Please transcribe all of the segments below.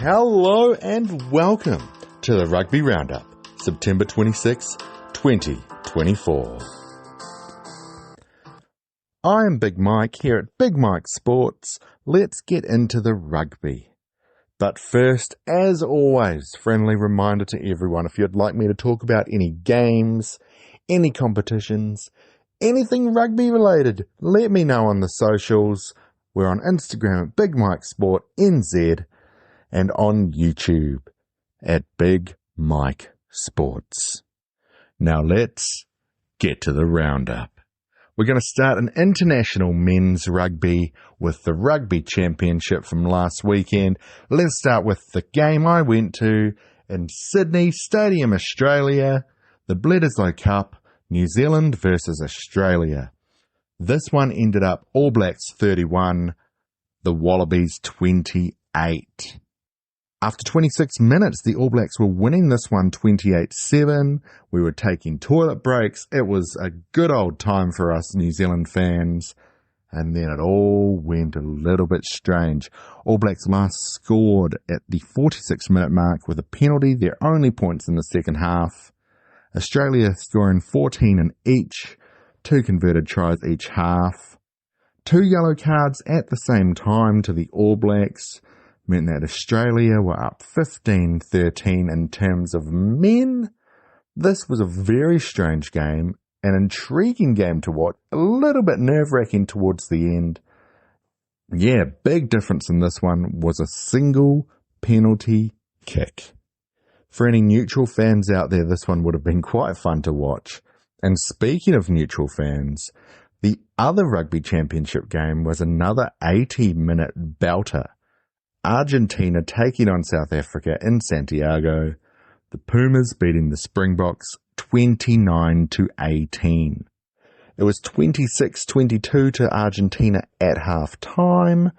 Hello and welcome to the Rugby Roundup, September 26, 2024. I'm Big Mike here at Big Mike Sports. Let's get into the rugby. But first, as always, friendly reminder to everyone, if you'd like me to talk about any games, any competitions, anything rugby related, let me know on the socials. We're on Instagram at Big Mike Sport NZ and on YouTube at Big Mike Sports. Now let's get to the roundup. We're going to start an international men's rugby with the Rugby Championship from last weekend. Let's start with the game I went to in Sydney Stadium, Australia, the Bledisloe Cup, New Zealand versus Australia. This one ended up All Blacks 31, the Wallabies 28. After 26 minutes, the All Blacks were winning this one 28-7. We were taking toilet breaks. It was a good old time for us New Zealand fans. And then it all went a little bit strange. All Blacks last scored at the 46-minute mark with a penalty, their only points in the second half. Australia scoring 14 in each, 2 converted tries each half. 2 yellow cards at the same time to the All Blacks meant that Australia were up 15-13 in terms of men. This was a very strange game, an intriguing game to watch, a little bit nerve-wracking towards the end. Yeah, big difference in this one was a single penalty kick. For any neutral fans out there, this one would have been quite fun to watch. And speaking of neutral fans, the other Rugby Championship game was another 80-minute belter. Argentina taking on South Africa in Santiago. The Pumas beating the Springboks 29-18. It was 26-22 to Argentina at half time,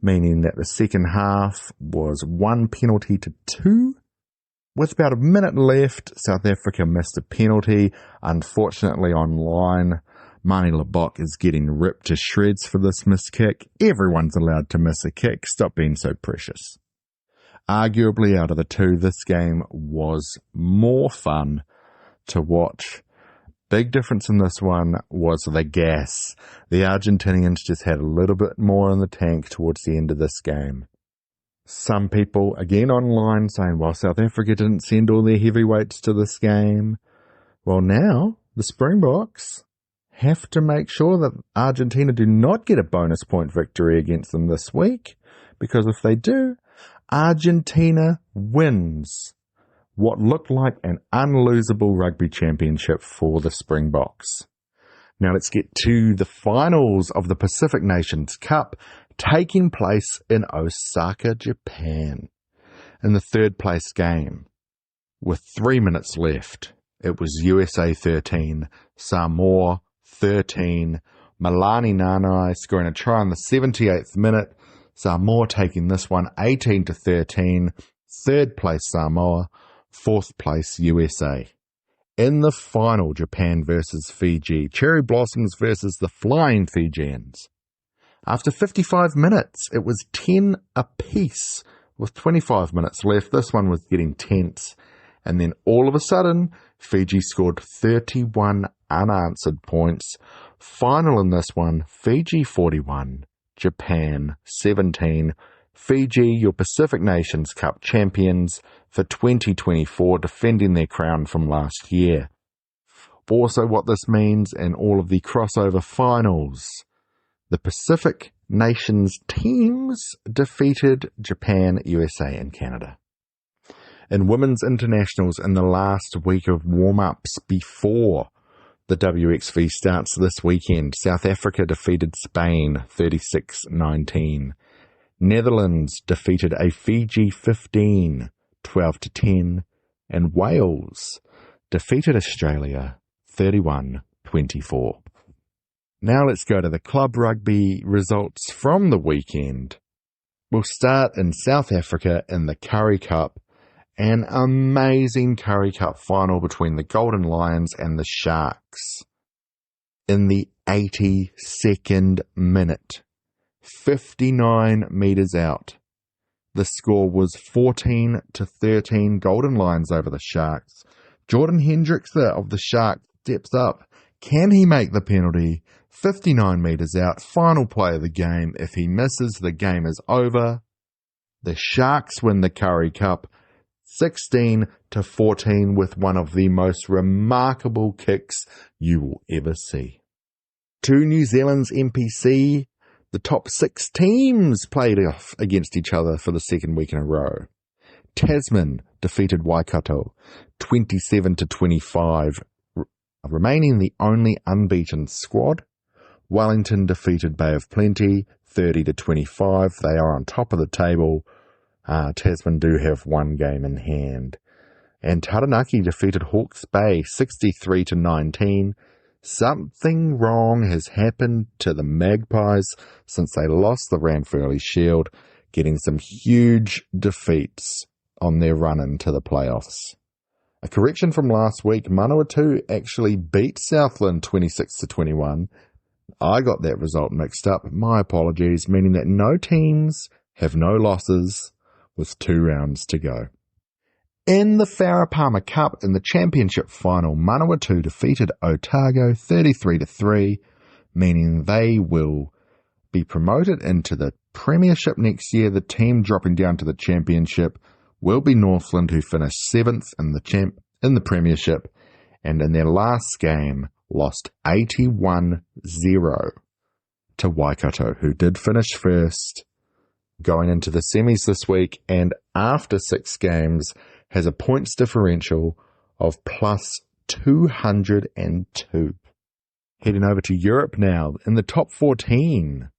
meaning that the second half was 1 penalty to 2. With about a minute left, South Africa missed a penalty. Unfortunately, online, Mani Labok is getting ripped to shreds for this missed kick. Everyone's allowed to miss a kick. Stop being so precious. Arguably, out of the two, this game was more fun to watch. Big difference in this one was the gas. The Argentinians just had a little bit more in the tank towards the end of this game. Some people, again online, saying, well, South Africa didn't send all their heavyweights to this game. Well, now, the Springboks have to make sure that Argentina do not get a bonus point victory against them this week, because if they do, Argentina wins what looked like an unlosable rugby championship for the Springboks. Now let's get to the finals of the Pacific Nations Cup taking place in Osaka, Japan. In the third place game, with 3 minutes left, it was USA 13, Samoa 13, Milani Nanai scoring a try in the 78th minute, Samoa taking this one 18-13, third place Samoa, fourth place USA. In the final, Japan versus Fiji, Cherry Blossoms versus the Flying Fijians. After 55 minutes, it was 10 apiece with 25 minutes left. This one was getting tense. And then all of a sudden, Fiji scored 31 unanswered points. Final in this one, Fiji 41, Japan 17. Fiji, your Pacific Nations Cup champions for 2024, defending their crown from last year. Also what this means in all of the crossover finals, the Pacific Nations teams defeated Japan, USA and Canada. In women's internationals in the last week of warm-ups before the WXV starts this weekend, South Africa defeated Spain 36-19. Netherlands defeated a Fiji 15 12-10, and Wales defeated Australia 31-24. Now let's go to the club rugby results from the weekend. We'll start in South Africa in the Currie Cup. An amazing Currie Cup final between the Golden Lions and the Sharks. In the 82nd minute, 59 metres out, The score was 14-13 Golden Lions over the Sharks. Jordan Hendricks of the Sharks steps up. Can he make the penalty? 59 metres out, final play of the game. If he misses, the game is over. The Sharks win the Currie Cup 16-14 with one of the most remarkable kicks you will ever see. To New Zealand's NPC, the top 6 teams played off against each other for the second week in a row. Tasman defeated Waikato 27-25, remaining the only unbeaten squad. Wellington defeated Bay of Plenty 30-25. They are on top of the table. Tasman do have one game in hand. And Taranaki defeated Hawke's Bay 63-19. Something wrong has happened to the Magpies since they lost the Ranfurly Shield, getting some huge defeats on their run into the playoffs. A correction from last week, Manawatu actually beat Southland 26-21. I got that result mixed up. My apologies, meaning that no teams have no losses with 2 rounds to go. In the Farah Palmer Cup in the championship final, Manawatu defeated Otago 33-3, meaning they will be promoted into the premiership next year. The team dropping down to the championship will be Northland, who finished 7th in the premiership, and in their last game lost 81-0 to Waikato, who did finish first, going into the semis this week, and after 6 games has a points differential of plus 202. Heading over to Europe now, in the top 14,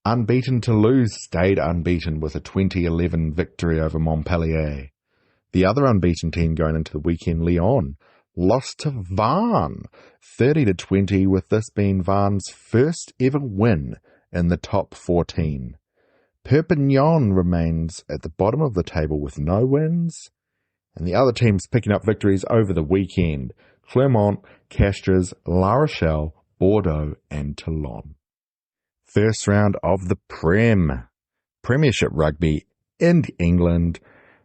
Unbeaten Toulouse stayed unbeaten with a 2011 victory over Montpellier. The other unbeaten team going into the weekend, Lyon, lost to Vannes 30-20, with this being Vannes' first ever win in the top 14. Perpignan remains at the bottom of the table with no wins, and the other teams picking up victories over the weekend: Clermont, Castres, La Rochelle, Bordeaux and Toulon. First round of the Premiership Rugby in England.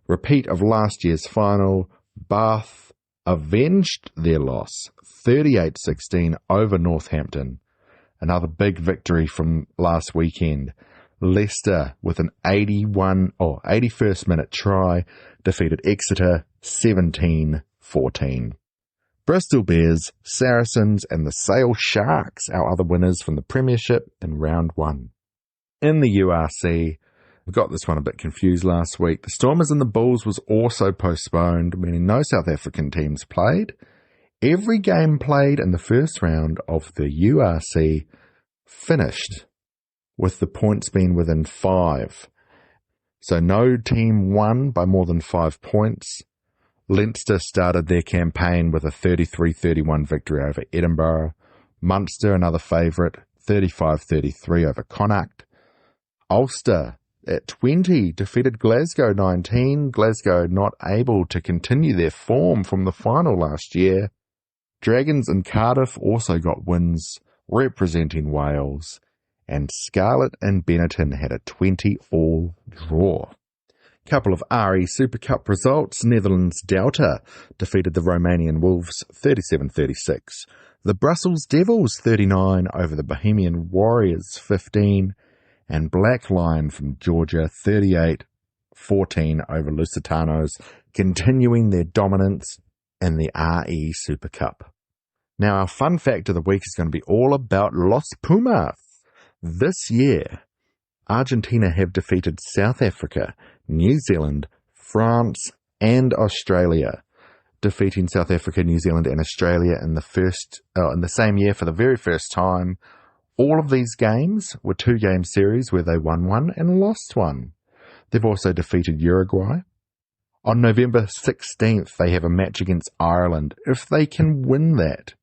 Repeat of last year's final. Bath avenged their loss 38-16 over Northampton. Another big victory from last weekend. Leicester, with an 81st minute try, defeated Exeter 17-14. Bristol Bears, Saracens and the Sale Sharks, our other winners from the Premiership in round 1. In the URC, we got this one a bit confused last week. The Stormers and the Bulls was also postponed, meaning no South African teams played. Every game played in the first round of the URC finished with the points being within 5. So no team won by more than 5 points. Leinster started their campaign with a 33-31 victory over Edinburgh. Munster, another favourite, 35-33 over Connacht. Ulster at 20 defeated Glasgow 19. Glasgow not able to continue their form from the final last year. Dragons and Cardiff also got wins representing Wales. And Scarlet and Benetton had a 20-all draw. Couple of RE Super Cup results. Netherlands Delta defeated the Romanian Wolves 37-36. The Brussels Devils 39 over the Bohemian Warriors 15. And Black Lion from Georgia 38-14 over Lusitanos, continuing their dominance in the RE Super Cup. Now our fun fact of the week is going to be all about Los Pumas. This year, Argentina have defeated South Africa, New Zealand, France, and Australia, defeating South Africa, New Zealand, and Australia in the same year for the very first time. All of these games were 2-game series where they won one and lost one. They've also defeated Uruguay. On November 16th, they have a match against Ireland. If they can win that,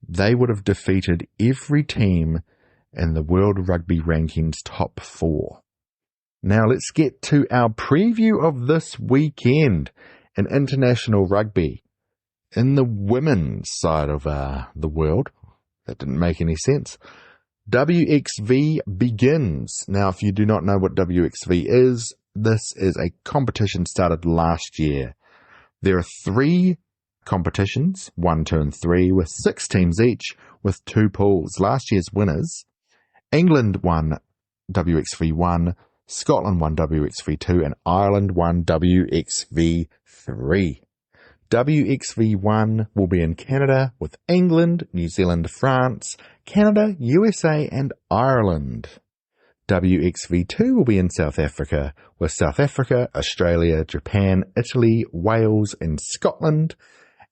they would have defeated every team in the World Rugby Rankings top 4. Now let's get to our preview of this weekend in international rugby. In the women's side of the world, that didn't make any sense, WXV begins. Now if you do not know what WXV is, This is a competition started last year. There are 3 competitions, 1, 2 and 3, with 6 teams each, with 2 pools. Last year's winners, England won WXV1, Scotland won WXV2, and Ireland won WXV3. WXV1 will be in Canada with England, New Zealand, France, Canada, USA, and Ireland. WXV2 will be in South Africa with South Africa, Australia, Japan, Italy, Wales, and Scotland.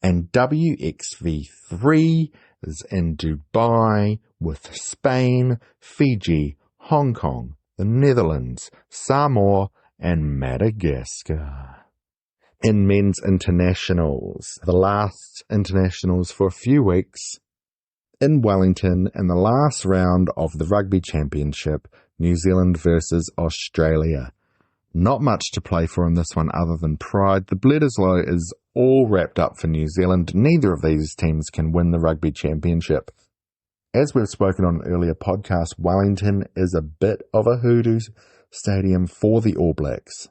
And WXV3 is in Dubai with Spain, Fiji, Hong Kong, the Netherlands, Samoa, and Madagascar. In men's internationals, the last internationals for a few weeks, in Wellington in the last round of the Rugby Championship, New Zealand versus Australia. Not much to play for in this one other than pride. The Bledisloe is all wrapped up for New Zealand. Neither of these teams can win the Rugby Championship. As we've spoken on an earlier podcast, Wellington is a bit of a hoodoo stadium for the All Blacks.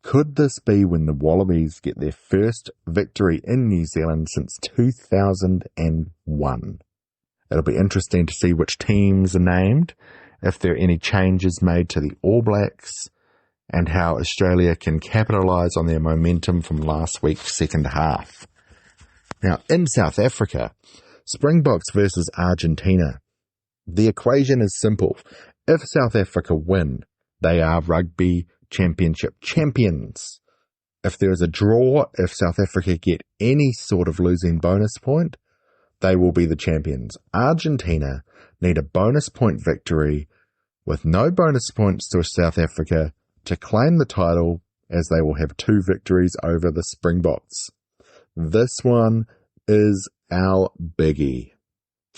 Could this be when the Wallabies get their first victory in New Zealand since 2001? It'll be interesting to see which teams are named, if there are any changes made to the All Blacks, and how Australia can capitalise on their momentum from last week's second half. Now, in South Africa, Springboks versus Argentina. The equation is simple. If South Africa win, they are Rugby Championship champions. If there is a draw, if South Africa get any sort of losing bonus point, they will be the champions. Argentina need a bonus point victory with no bonus points to South Africa to claim the title, as they will have 2 victories over the Springboks. This one is our biggie.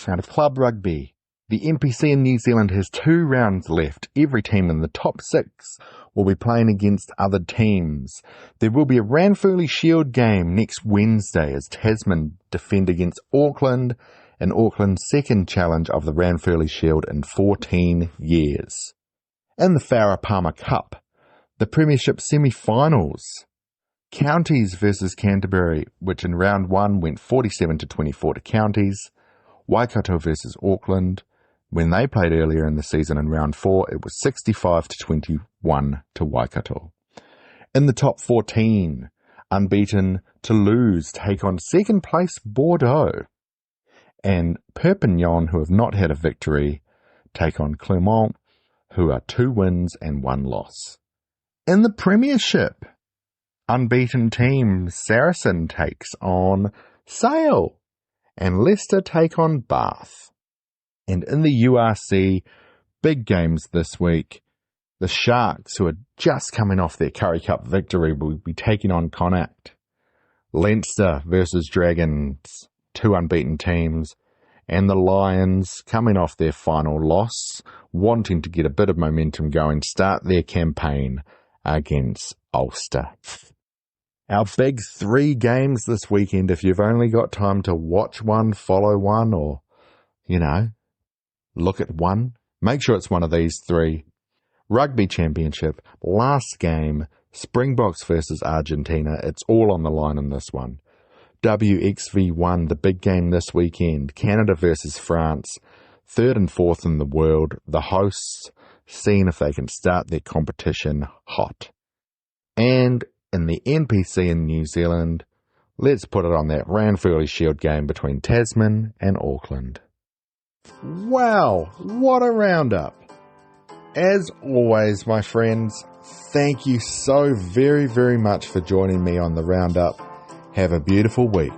Now to club rugby. The NPC in New Zealand has 2 rounds left. Every team in the top 6 will be playing against other teams. There will be a Ranfurly Shield game next Wednesday as Tasman defend against Auckland in Auckland's second challenge of the Ranfurly Shield in 14 years. In the Farah Palmer Cup, the Premiership semi-finals, Counties versus Canterbury, which in round 1 went 47-24 to Counties. Waikato versus Auckland. When they played earlier in the season in round 4, it was 65-21 to Waikato. In the top 14, unbeaten Toulouse take on second place Bordeaux. And Perpignan, who have not had a victory, take on Clermont, who are 2 wins and 1 loss. In the Premiership, unbeaten team Saracen takes on Sale, and Leicester take on Bath. And in the URC, big games this week. The Sharks, who are just coming off their Currie Cup victory, will be taking on Connacht. Leinster versus Dragons, 2 unbeaten teams. And the Lions, coming off their final loss, wanting to get a bit of momentum going, start their campaign against Ulster. Our big 3 games this weekend, if you've only got time to watch one, follow one, or, look at one, make sure it's one of these 3. Rugby Championship, last game, Springboks versus Argentina. It's all on the line in this one. WXV1, the big game this weekend, Canada versus France, 3rd and 4th in the world, the hosts, seeing if they can start their competition hot. And in the NPC in New Zealand, let's put it on that Ranfurly Shield game between Tasman and Auckland. Wow, what a roundup! As always, my friends, thank you so very, very much for joining me on the Roundup. Have a beautiful week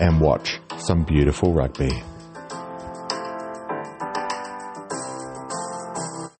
and watch some beautiful rugby.